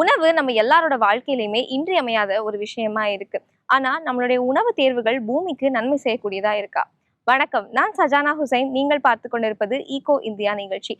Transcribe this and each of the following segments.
உணவு நம்ம எல்லாரோட வாழ்க்கையிலுமே இன்றியமையாத ஒரு விஷயமா இருக்கு. ஆனா நம்மளுடைய உணவு தேர்வுகள் பூமிக்கு நன்மை செய்யக்கூடியதா இருக்கா? வணக்கம், நான் சஜானா ஹுசைன். நீங்கள் பார்த்து கொண்டிருப்பது ஈகோ இந்தியா நிகழ்ச்சி.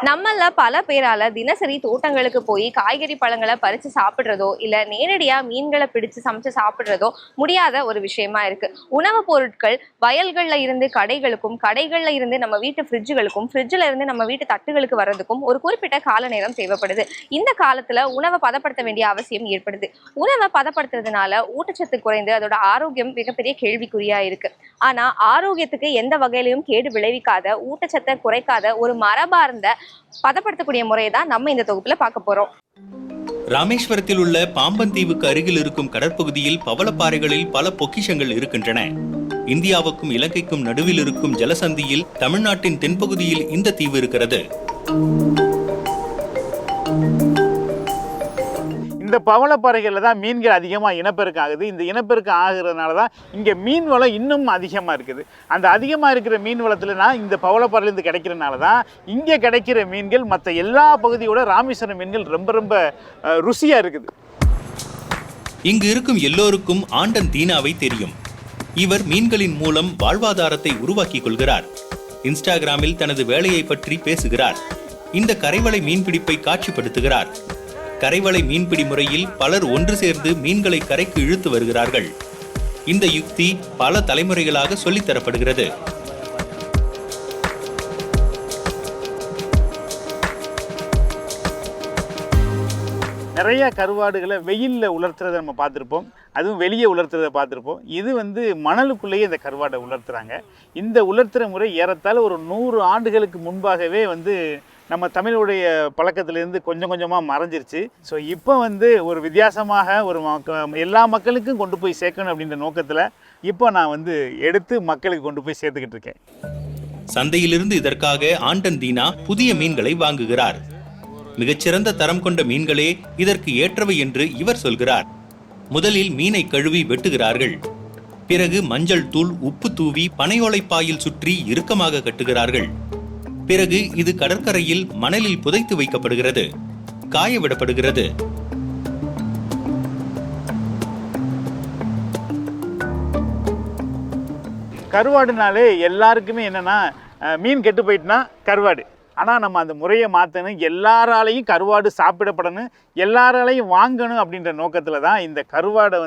நம்மள பல பேரால தினசரி தோட்டங்களுக்கு போய் காய்கறி பழங்களை பறிச்சு சாப்பிடுறதோ இல்ல நேரடியா மீன்களை பிடிச்சு சமைச்சு சாப்பிடுறதோ முடியாத ஒரு விஷயமா இருக்கு. உணவுப் பொருட்கள் வயல்கள்ல இருந்து கடைகளுக்கும், கடைகள்ல இருந்து நம்ம வீட்டு ஃப்ரிட்ஜுகளுக்கும், ஃப்ரிட்ஜ்ல இருந்து நம்ம வீட்டு தட்டுகளுக்கு வர்றதுக்கும் ஒரு குறிப்பிட்ட கால நேரம் தேவைப்படுது. இந்த காலத்துல உணவை பதப்படுத்த வேண்டிய அவசியம் ஏற்படுது. உணவை பதப்படுத்துறதுனால ஊட்டச்சத்து குறைந்து அதோட ஆரோக்கியம் மிகப்பெரிய கேள்விக்குறியா இருக்கு. ஆனா ஆரோக்கியத்துக்கு எந்த வகையிலையும் கேடு விளைவிக்காத, ஊட்டச்சத்தை குறைக்காத ஒரு மரபார்ந்த பதப்படுத்தக்கூடிய முறையை தான் நம்ம இந்த தொகுப்புல பார்க்க போறோம். ராமேஸ்வரத்தில் உள்ள பாம்பன் தீவுக்கு அருகில் இருக்கும் கடற்பகுதியில் பவளப்பாறைகளில் பல பொக்கிஷங்கள் இருக்கின்றன. இந்தியாவுக்கும் இலங்கைக்கும் நடுவில் இருக்கும் ஜலசந்தியில் தமிழ்நாட்டின் தென்பகுதியில் இந்த தீவு இருக்கிறது. இந்த பவளப்பாறைகளில் தான் மீன்கள் அதிகமாக இனப்பெருக்கம் ஆகுது. இந்த இனப்பெருக்கம் ஆகுறதுனால தான் இங்கே மீன் வளம் இன்னும் அதிகமாக இருக்குது. அந்த அதிகமாக இருக்கிற மீன் வளத்துலனா இந்த பவளப்பாறையிலேருந்து கிடைக்கிறனால தான் இங்கே கிடைக்கிற மீன்கள் மற்ற எல்லா பகுதியோட ராமேஸ்வரம் மீன்கள் ரொம்ப ரொம்ப ருசியாக இருக்குது. இங்கு இருக்கும் எல்லோருக்கும் ஆண்டன் தீனாவை தெரியும். இவர் மீன்களின் மூலம் வாழ்வாதாரத்தை உருவாக்கி கொள்கிறார். இன்ஸ்டாகிராமில் தனது வேலையை பற்றி பேசுகிறார். இந்த கரைவலை மீன்பிடிப்பை காட்சிப்படுத்துகிறார். கரைவலை மீன்பிடி முறையில் பலர் ஒன்று சேர்ந்து மீன்களை கரைக்கு இழுத்து வருகிறார்கள். இந்த யுக்தி பல தலைமுறைகளாக சொல்லித்தரப்படுகிறது. நிறைய கருவாடுகளை வெயிலில் உலர்த்துறதை நம்ம பார்த்துருப்போம். அதுவும் வெளியே உலர்த்துறதை பார்த்துருப்போம். இது மணலுக்குள்ளேயே இந்த கருவாடை உலர்த்துறாங்க. இந்த உலர்த்துற முறை ஏறத்தாழ ஒரு 100 ஆண்டுகளுக்கு முன்பாகவே நம்ம தமிழுடைய பழக்கத்திலேருந்து கொஞ்சம் கொஞ்சமாக மறைஞ்சிருச்சு. ஸோ இப்போ ஒரு வித்தியாசமாக எல்லா மக்களுக்கும் கொண்டு போய் சேர்க்கணும் அப்படின்ற நோக்கத்தில் இப்போ நான் எடுத்து மக்களுக்கு கொண்டு போய் சேர்த்துக்கிட்டு இருக்கேன். சந்தையிலிருந்து இதற்காக ஆண்டன் தீனா புதிய மீன்களை வாங்குகிறார். மிகச்சிறந்த தரம் கொண்ட மீன்களே இதற்கு ஏற்றவை என்று இவர் சொல்கிறார். முதலில் மீனை கழுவி வெட்டுகிறார்கள். பிறகு மஞ்சள் தூள், உப்பு தூவி பனையோலைப்பாயில் சுற்றி இறுக்கமாக கட்டுகிறார்கள். பிறகு இது கடற்கரையில் மணலில் புதைத்து வைக்கப்படுகிறது, காய விடப்படுகிறது. கருவாடுனாலே எல்லாருக்குமே என்னன்னா மீன் கெட்டு போயிட்டுனா கருவாடு. ஆனால் நம்ம அந்த முறையை மாற்றணும், எல்லாராலையும் கருவாடு சாப்பிடப்படணும், எல்லாராலையும் வாங்கணும் அப்படின்ற நோக்கத்தில் தான் இந்த கருவாடை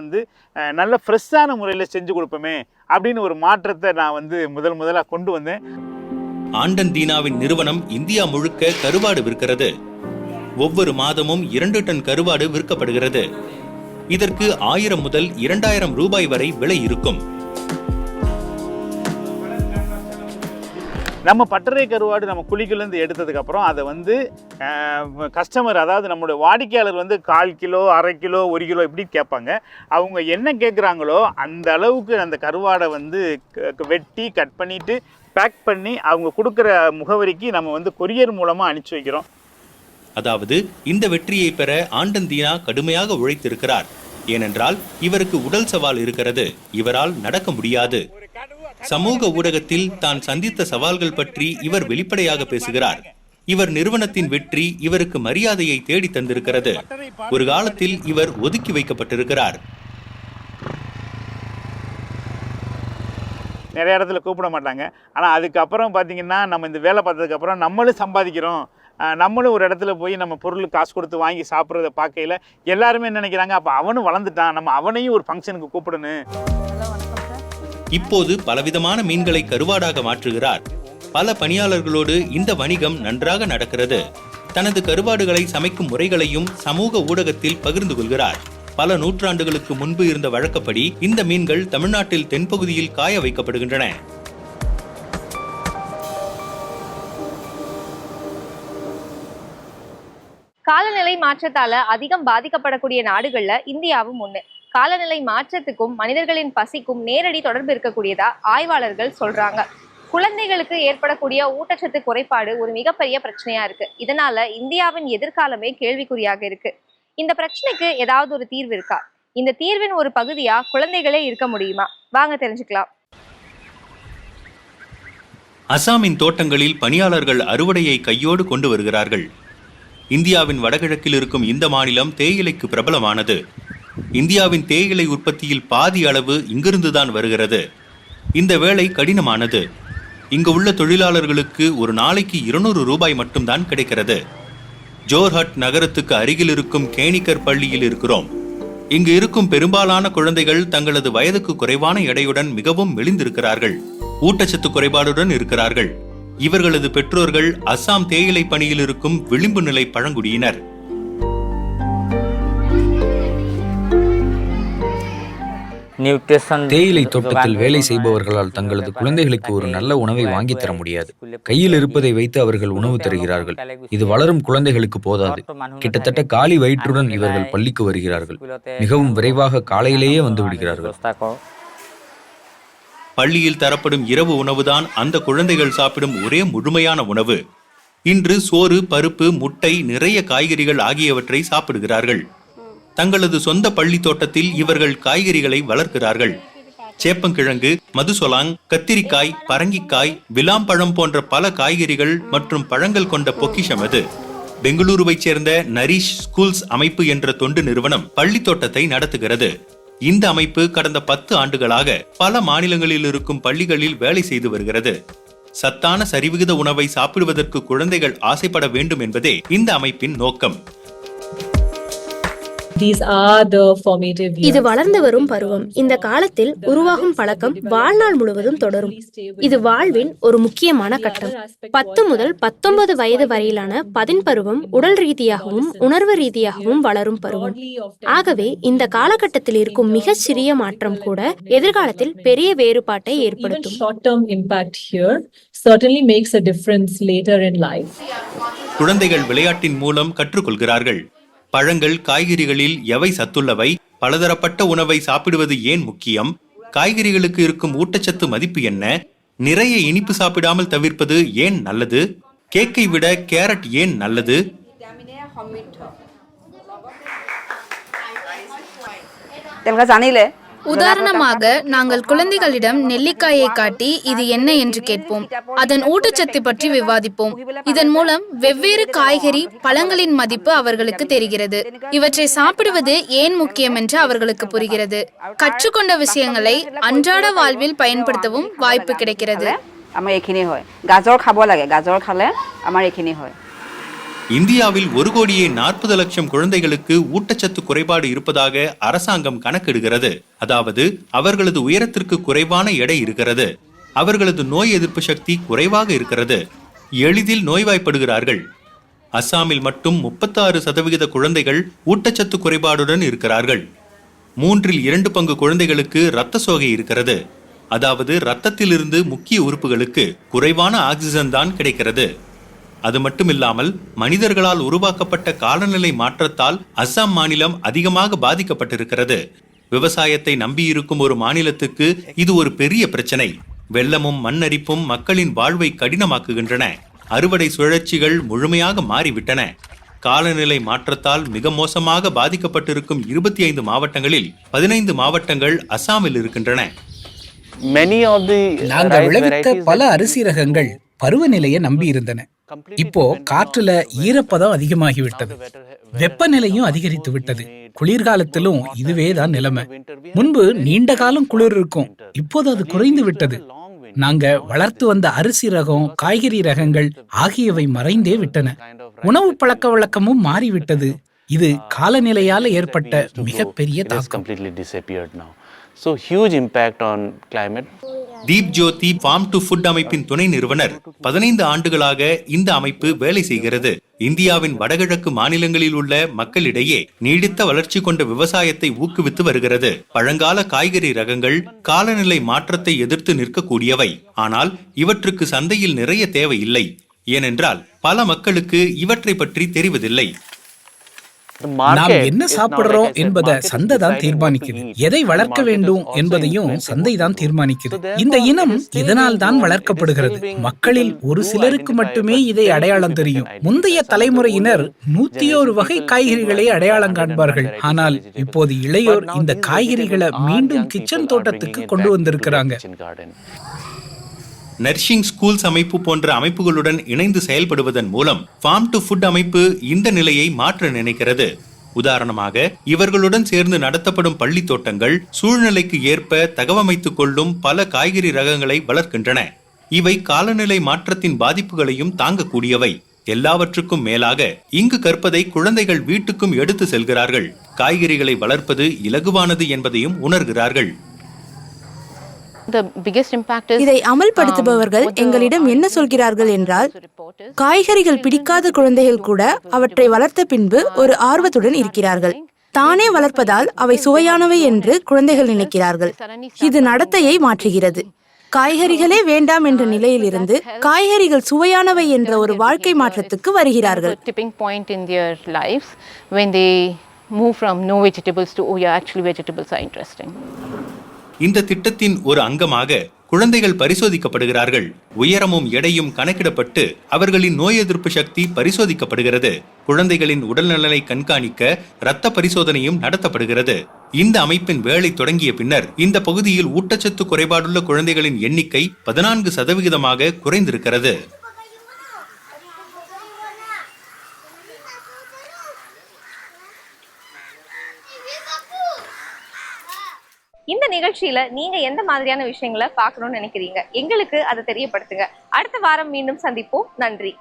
நல்ல ஃப்ரெஷ்ஷான முறையில் செஞ்சு கொடுப்போமே அப்படின்னு ஒரு மாற்றத்தை நான் முதலாக கொண்டு வந்தேன். ஆண்டன் தீனாவின் நிறுவனம் இந்தியா முழுக்க கருவாடு விற்கிறது. ஒவ்வொரு மாதமும் 2 டன் கருவாடு விற்கப்படுகிறது. இதற்கு 1000 முதல் 2000 ரூபாய் வரை விலை இருக்கும். நம்ம பட்டறை கருவாடு நம்ம குழிக்குலேருந்து எடுத்ததுக்கப்புறம் அதை கஸ்டமர், அதாவது நம்மளுடைய வாடிக்கையாளர் 1/4 கிலோ, அரை கிலோ, 1 கிலோ இப்படி கேட்பாங்க. அவங்க என்ன கேட்குறாங்களோ அந்த அளவுக்கு அந்த கருவாடை வெட்டி கட் பண்ணிவிட்டு பேக் பண்ணி அவங்க கொடுக்குற முகவரிக்கு நம்ம கொரியர் மூலமாக அனுப்பிச்சி வைக்கிறோம். அதாவது இந்த வெற்றியை பெற ஆண்டன் தீனா கடுமையாக உழைத்திருக்கிறார். ஏனென்றால் இவருக்கு உடல் சவால் இருக்கிறது. இவரால் நடக்க முடியாது. சமூக ஊடகத்தில் தான் சந்தித்த சவால்கள் பற்றி இவர் வெளிப்படையாக பேசுகிறார். இவர் நிறுவனத்தின் வெற்றி இவருக்கு மரியாதையை தேடி தந்திருக்கிறது. ஒரு காலத்தில் இவர் ஒதுக்கி வைக்கப்பட்டிருக்கிறார். நிறைய இடத்துல கூப்பிட மாட்டாங்க. ஆனால் அதுக்கப்புறம் பார்த்தீங்கன்னா நம்ம இந்த வேலை பார்த்ததுக்கப்புறம் நம்மளும் சம்பாதிக்கிறோம், நம்மளும் ஒரு இடத்துல போய் நம்ம பொருள் காசு கொடுத்து வாங்கி சாப்பிட்றத பார்க்கையில் எல்லாருமே என்ன நினைக்கிறாங்க, அப்போ அவனும் வளர்ந்துட்டான், நம்ம அவனையும் ஒரு ஃபங்க்ஷனுக்கு கூப்பிடணும். இப்போது பலவிதமான மீன்களை கருவாடாக மாற்றுகிறார். பல பணியாளர்களோடு இந்த வணிகம் நன்றாக நடக்கிறது. தனது கருவாடுகளை சமைக்கும் முறைகளையும் சமூக ஊடகத்தில் பகிர்ந்து கொள்கிறார். பல நூற்றாண்டுகளுக்கு முன்பு இருந்த வழக்கப்படி இந்த மீன்கள் தமிழ்நாட்டில் தென்பகுதியில் காய வைக்கப்படுகின்றன. காலநிலை மாற்றத்தால அதிகம் பாதிக்கப்படக்கூடிய நாடுகள்ல இந்தியாவும் ஒண்ணு. காலநிலை மாற்றத்துக்கும் மனிதர்களின் பசிக்கும் நேரடி தொடர்பு இருக்கக்கூடியதா ஆய்வாளர்கள் சொல்றாங்க. குழந்தைகளுக்கு ஏற்படக்கூடிய ஊட்டச்சத்து குறைபாடு ஒரு மிகப்பெரிய பிரச்சனையா இருக்கு. இதனால இந்தியாவின் எதிர்காலமே கேள்விக்குறியாக இருக்கு. இந்த பிரச்சனைக்கு ஏதாவது ஒரு தீர்வு இருக்கா? இந்த தீர்வின் ஒரு பகுதியா குழந்தைகளே இருக்க முடியுமா? வாங்க தெரிஞ்சுக்கலாம். அசாமின் தோட்டங்களில் பணியாளர்கள் அறுவடையை கையோடு கொண்டு வருகிறார்கள். இந்தியாவின் வடகிழக்கில் இருக்கும் இந்த மாநிலம் தேயிலைக்கு பிரபலமானது. இந்தியாவின் தேயிலை உற்பத்தியில் பாதி அளவு இங்கிருந்துதான் வருகிறது. இந்த வேலை கடினமானது. இங்கு உள்ள தொழிலாளர்களுக்கு ஒரு நாளைக்கு 200 ரூபாய் மட்டும்தான் கிடைக்கிறது. ஜோர்ஹட் நகரத்துக்கு அருகில் இருக்கும் கேணிக்கர் பள்ளியில் இருக்கிறோம். இங்கு இருக்கும் பெரும்பாலான குழந்தைகள் தங்களது வயதுக்கு குறைவான எடையுடன் மிகவும் மெலிந்திருக்கிறார்கள். ஊட்டச்சத்து குறைபாடுடன் இருக்கிறார்கள். இவர்களது பெற்றோர்கள் அஸ்ஸாம் தேயிலை பணியில் இருக்கும் விளிம்பு நிலை பழங்குடியினர். தேயிலை தோட்டத்தில் வேலை செய்பவர்களால் தங்களது குழந்தைகளுக்கு ஒரு நல்ல உணவை வாங்கி தர முடியாது. கையில் இருப்பதை வைத்து அவர்கள் உணவு தருகிறார்கள். இது வளரும் குழந்தைகளுக்கு போதாது. கிட்டத்தட்ட காலி வயிற்றுடன் இவர்கள் பள்ளிக்கு வருகிறார்கள். மிகவும் விரைவாக காலையிலேயே வந்து விடுகிறார்கள். பள்ளியில் தரப்படும் இரவு உணவுதான் அந்த குழந்தைகள் சாப்பிடும் ஒரே முழுமையான உணவு. இன்று சோறு, பருப்பு, முட்டை, நிறைய காய்கறிகள் ஆகியவற்றை சாப்பிடுகிறார்கள். தங்களது சொந்த பள்ளி தோட்டத்தில் இவர்கள் காய்கறிகளை வளர்க்கிறார்கள். சேப்பங்கிழங்கு, மதுசொலாங், கத்திரிக்காய், பரங்கிக்காய், விளாம்பழம் போன்ற பல காய்கறிகள் மற்றும் பழங்கள் கொண்ட பொக்கிஷம் அது. பெங்களூருவைச் சேர்ந்த நரிஷ் ஸ்கூல்ஸ் அமைப்பு என்ற தொண்டு நிறுவனம் பள்ளி தோட்டத்தை நடத்துகிறது. இந்த அமைப்பு கடந்த 10 ஆண்டுகளாக பல மாநிலங்களில் இருக்கும் பள்ளிகளில் வேலை செய்து வருகிறது. சத்தான சரிவிகித உணவை சாப்பிடுவதற்கு குழந்தைகள் ஆசைப்பட வேண்டும் என்பதே இந்த அமைப்பின் நோக்கம். இது வளர்ந்து வரும் பருவம். இந்த காலத்தில் உருவாகும் பழக்கம் வாழ்நாள் முழுவதும் தொடரும். இது வாழ்வின் ஒரு முக்கியமான கட்டம். 10 முதல் 19 வயது வரையிலான பதின்பருவம் உடல் ரீதியாகவும் உணர்வு ரீதியாகவும் வளரும் பருவம். ஆகவே இந்த காலகட்டத்தில் இருக்கும் மிக சிறிய மாற்றம் கூட எதிர்காலத்தில் பெரிய வேறுபாட்டை ஏற்படுத்தும். குழந்தைகள் விளையாட்டின் மூலம் கற்றுக்கொள்கிறார்கள். பழங்கள், காய்கறிகளில் எவை சத்துள்ளவை, பலதரப்பட்ட உணவை சாப்பிடுவது ஏன் முக்கியம், காய்கறிகளுக்கு இருக்கும் ஊட்டச்சத்து மதிப்பு என்ன, நிறைய இனிப்பு சாப்பிடாமல் தவிர்ப்பது ஏன் நல்லது, கேக்கை விட கேரட் ஏன் நல்லது. உதாரணமாக, நாங்கள் குழந்தைகளிடம் நெல்லிக்காயை காட்டி இது என்ன என்று கேட்போம். அதன் ஊட்டச்சத்து பற்றி விவாதிப்போம். இதன் மூலம் வெவ்வேறு காய்கறி, பழங்களின் மதிப்பு அவர்களுக்கு தெரிகிறது. இவற்றை சாப்பிடுவது ஏன் முக்கியம் என்று அவர்களுக்கு புரிகிறது. கற்றுக்கொண்ட விஷயங்களை அன்றாட வாழ்வில் பயன்படுத்தவும் வாய்ப்பு கிடைக்கிறது. இந்தியாவில் 1,40,00,000 குழந்தைகளுக்கு ஊட்டச்சத்து குறைபாடு இருப்பதாக அரசாங்கம் கணக்கிடுகிறது. அதாவது அவர்களது உயரத்திற்கு குறைவான எடை இருக்கிறது. அவர்களது நோய் எதிர்ப்பு சக்தி குறைவாக இருக்கிறது. எளிதில் நோய்வாய்ப்படுகிறார்கள். அஸ்ஸாமில் மட்டும் 36% குழந்தைகள் ஊட்டச்சத்து குறைபாடுடன் இருக்கிறார்கள். 3/2 பங்கு குழந்தைகளுக்கு இரத்த சோகை இருக்கிறது. அதாவது இரத்தத்திலிருந்து முக்கிய உறுப்புகளுக்கு குறைவான ஆக்சிஜன் தான் கிடைக்கிறது. அது மட்டுமில்லாமல் மனிதர்களால் உருவாக்கப்பட்ட காலநிலை மாற்றத்தால் அஸ்ஸாம் மாநிலம் அதிகமாக பாதிக்கப்பட்டிருக்கிறது. விவசாயத்தை நம்பியிருக்கும் ஒரு மாநிலத்துக்கு இது ஒரு பெரிய பிரச்சனை. வெள்ளமும் மண்ணரிப்பும் மக்களின் வாழ்வை கடினமாக்குகின்றன. அறுவடை சுழற்சிகள் முழுமையாக மாறிவிட்டன. காலநிலை மாற்றத்தால் மிக மோசமாக பாதிக்கப்பட்டிருக்கும் 25 மாவட்டங்களில் 15 மாவட்டங்கள் அஸ்ஸாமில் இருக்கின்றன. நாங்கள் விளைவித்த பல அரிசி ரகங்கள் பருவநிலையை நம்பி இருந்தன. இப்போ காற்றுல ஈரப்பதம் அதிகமாகிவிட்டது. வெப்பநிலையும் அதிகரித்து விட்டது. குளிர்காலத்திலும் இதுவே தான் நிலைமை. முன்பு நீண்ட காலம் குளிர் இருக்கும், இப்போது அது குறைந்து விட்டது. நாங்க வளர்த்து வந்த அரிசி ரகம், காய்கறி ரகங்கள் ஆகியவை மறைந்தே விட்டன. உணவு பழக்க வழக்கமும் மாறிவிட்டது. இது காலநிலையால ஏற்பட்ட மிகப்பெரிய தாக்கம். தீப் ஜோதி ஃபார்ம் டு ஃபுட் அமைப்பின் துணை நிறுவனர். 15 ஆண்டுகளாக இந்த அமைப்பு வேலை செய்கிறது. இந்தியாவின் வடகிழக்கு மாநிலங்களில் உள்ள மக்களிடையே நீடித்த வளர்ச்சி கொண்ட விவசாயத்தை ஊக்குவித்து வருகிறது. பழங்கால காய்கறி ரகங்கள் காலநிலை மாற்றத்தை எதிர்த்து நிற்கக்கூடியவை. ஆனால் இவற்றுக்கு சந்தையில் நிறைய தேவை இல்லை. ஏனென்றால் பல மக்களுக்கு இவற்றை பற்றி தெரிவதில்லை. நாம் என்ன சாப்பிடுறோம் என்பதை சந்தை தான் தீர்மானிக்குது. எதை வளர்க்க வேண்டும் என்பதையும் சந்தை தான் தீர்மானிக்குது. இந்த இனம் இதனால் தான் வளர்க்கப்படுகிறது. மக்களில் ஒரு சிலருக்கு மட்டுமே இதை அடையாளம் தெரியும். முந்தைய தலைமுறையினர் 101 வகை காய்கறிகளை அடையாளம் காண்பார்கள். ஆனால் இப்போது இளையோர் இந்த காய்கறிகளை மீண்டும் கிச்சன் தோட்டத்துக்கு கொண்டு வந்திருக்கிறாங்க. நர்சிங் ஸ்கூல்ஸ் அமைப்பு போன்ற அமைப்புகளுடன் இணைந்து செயல்படுவதன் மூலம் ஃபார்ம் டு ஃபுட் அமைப்பு இந்த நிலையை மாற்ற நினைக்கிறது. உதாரணமாக, இவர்களுடன் சேர்ந்து நடத்தப்படும் பள்ளி தோட்டங்கள் சூழ்நிலைக்கு ஏற்ப தகவமைத்துக் கொள்ளும் பல காய்கறி ரகங்களை வளர்க்கின்றன. இவை காலநிலை மாற்றத்தின் பாதிப்புகளையும் தாங்கக்கூடியவை. எல்லாவற்றுக்கும் மேலாக இங்கு கற்பதை குழந்தைகள் வீட்டுக்கும் எடுத்து செல்கிறார்கள். காய்கறிகளை வளர்ப்பது இலகுவானது என்பதையும் உணர்கிறார்கள். இதை அமல்படுத்துபவர்கள் எங்களிடம் என்ன சொல்கிறார்கள் என்றால், காய்கறிகள் பிடிக்காத குழந்தைகள் கூட அவற்றை வளர்த்த பின்பு ஒரு ஆர்வத்துடன் இருக்கிறார்கள். தானே வளர்ப்பதால் அவை சுவையானவை என்று குழந்தைகள் நினைக்கிறார்கள். இது நடத்தையை மாற்றுகிறது. காய்கறிகளே வேண்டாம் என்ற நிலையிலிருந்து காய்கறிகள் சுவையானவை என்ற ஒரு வாழ்க்கை மாற்றத்துக்கு வருகிறார்கள். இந்த திட்டத்தின் ஒரு அங்கமாக குழந்தைகள் பரிசோதிக்கப்படுகிறார்கள். உயரமும் எடையும் கணக்கிடப்பட்டு அவர்களின் நோய் எதிர்ப்பு சக்தி பரிசோதிக்கப்படுகிறது. குழந்தைகளின் உடல்நலனை கண்காணிக்க இரத்த பரிசோதனையும் நடத்தப்படுகிறது. இந்த அமைப்பின் வேலை தொடங்கிய பின்னர் இந்த பகுதியில் ஊட்டச்சத்து குறைபாடுள்ள குழந்தைகளின் எண்ணிக்கை 14% குறைந்திருக்கிறது. இந்த நிகழ்ச்சியில நீங்க எந்த மாதிரியான விஷயங்களை பார்க்கணும்னு நினைக்கிறீங்க? எங்களுக்கு அதை தெரியப்படுத்துங்க. அடுத்த வாரம் மீண்டும் சந்திப்போம். நன்றி.